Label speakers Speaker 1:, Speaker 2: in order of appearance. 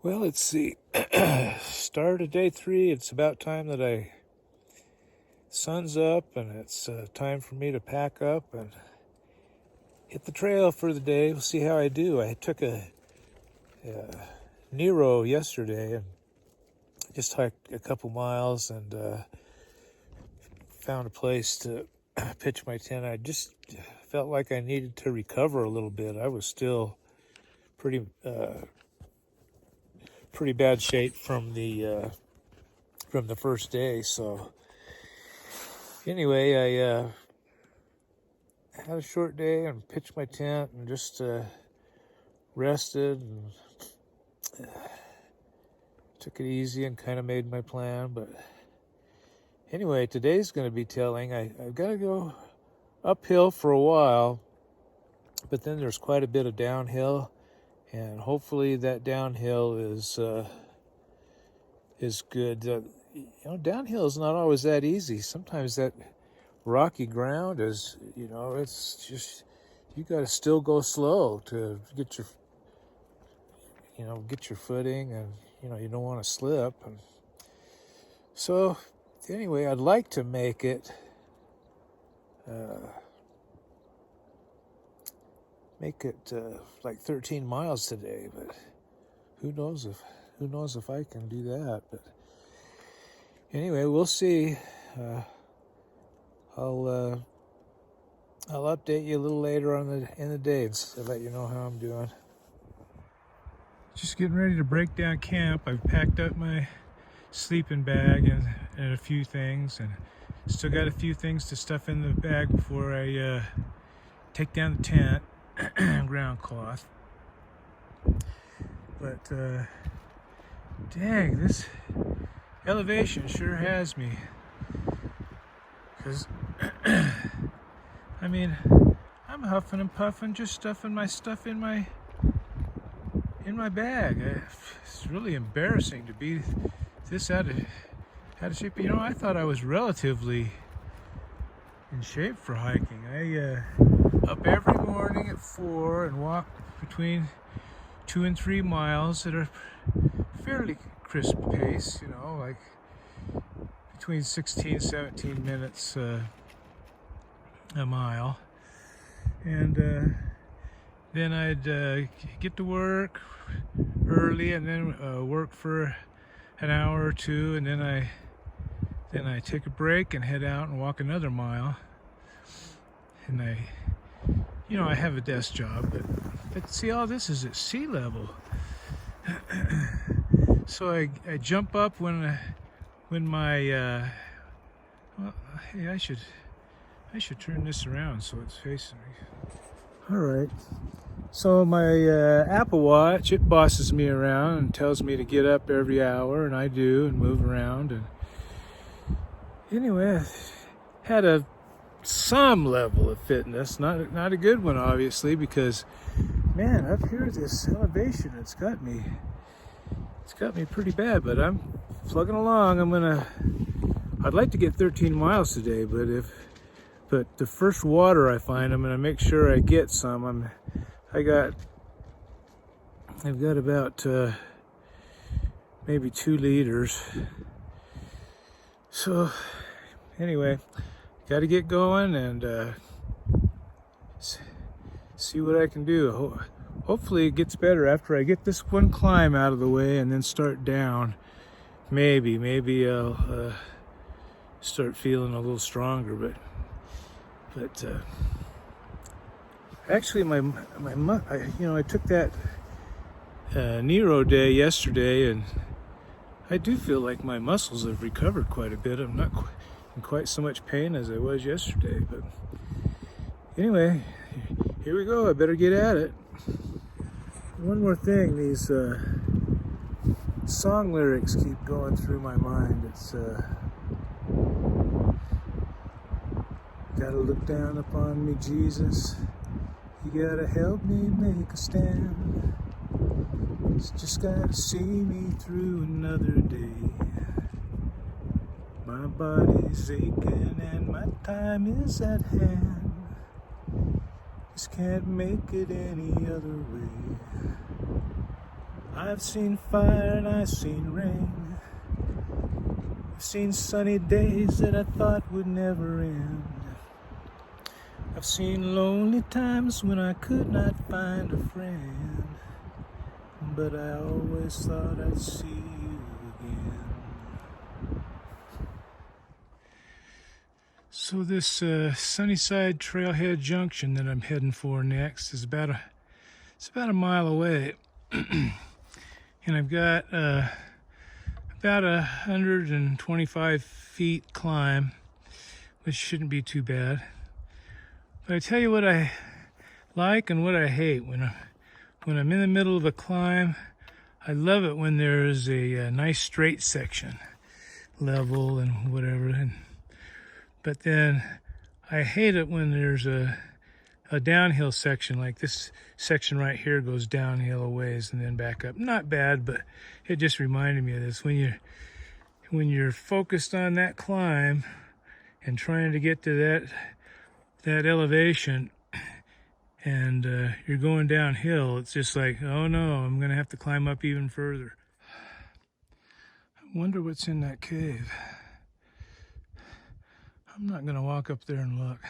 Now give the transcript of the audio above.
Speaker 1: Well, let's see. Start of day 3. It's about time that sun's up, and it's time for me to pack up and hit the trail for the day. We'll see how I do. I took a Nero yesterday and just hiked a couple miles and found a place to pitch my tent. I just felt like I needed to recover a little bit. I was still pretty bad shape from the first day. So anyway, I had a short day and pitched my tent and just rested and took it easy and kind of made my plan. But anyway, today's going to be telling. I've got to go uphill for a while, but then there's quite a bit of downhill, and hopefully that downhill is good. Downhill is not always that easy. Sometimes that rocky ground is, it's just, you got to still go slow to get your footing, and you don't want to slip. And so anyway, I'd like to make it like 13 miles today, but who knows if I can do that. But anyway, we'll see. I'll update you a little later in the day to let you know how I'm doing. Just getting ready to break down camp. I've packed up my sleeping bag and a few things, and still got a few things to stuff in the bag before I take down the tent and ground cloth. But dang, this elevation sure has me. Because I mean, I'm huffing and puffing, just stuffing my stuff in my bag. It's really embarrassing to be this out of shape. I thought I was relatively in shape for hiking. I up every morning at 4 and walk between 2 and 3 miles at a fairly crisp pace, like between 16 and 17 minutes a mile. And then I'd get to work early, and then work for an hour or two, and then I take a break and head out and walk another mile. And I have a desk job, but see, all this is at sea level. So I jump up when my hey, I should turn this around so it's facing me. All right. So my Apple Watch, it bosses me around and tells me to get up every hour, and I do, and move around. And anyway, I had some level of fitness, not a good one, obviously, because man, up here this elevation, it's got me pretty bad. But I'm plugging along. I'd like to get 13 miles today, but the first water I find, I'm gonna make sure I get some. I've got about maybe 2 liters. So anyway, got to get going and see what I can do. Hopefully it gets better after I get this one climb out of the way and then start down. Maybe I'll start feeling a little stronger. But actually, I took that Nero day yesterday, and I do feel like my muscles have recovered quite a bit. I'm not in quite so much pain as I was yesterday. But anyway, here we go. I better get at it. One more thing, these song lyrics keep going through my mind. It's gotta look down upon me, Jesus. You gotta help me make a stand. Just gotta see me through another day. My body's aching and my time is at hand. Just can't make it any other way. I I've seen fire and I've seen rain. I've seen sunny days that I thought would never end. I've seen lonely times when I could not find a friend, but I always thought I'd see you again. So this Sunnyside Trailhead Junction that I'm heading for next is about a mile away, and I've got about 125 feet climb, which shouldn't be too bad. But I tell you what I like and what I hate when I'm in the middle of a climb. I love it when there's a nice straight section, level and whatever. But then I hate it when there's a downhill section, like this section right here goes downhill a ways and then back up. Not bad, but it just reminded me of this. When you're focused on that climb and trying to get to that elevation, and you're going downhill, it's just like, oh no, I'm gonna have to climb up even further. I wonder what's in that cave. I'm not gonna walk up there and look.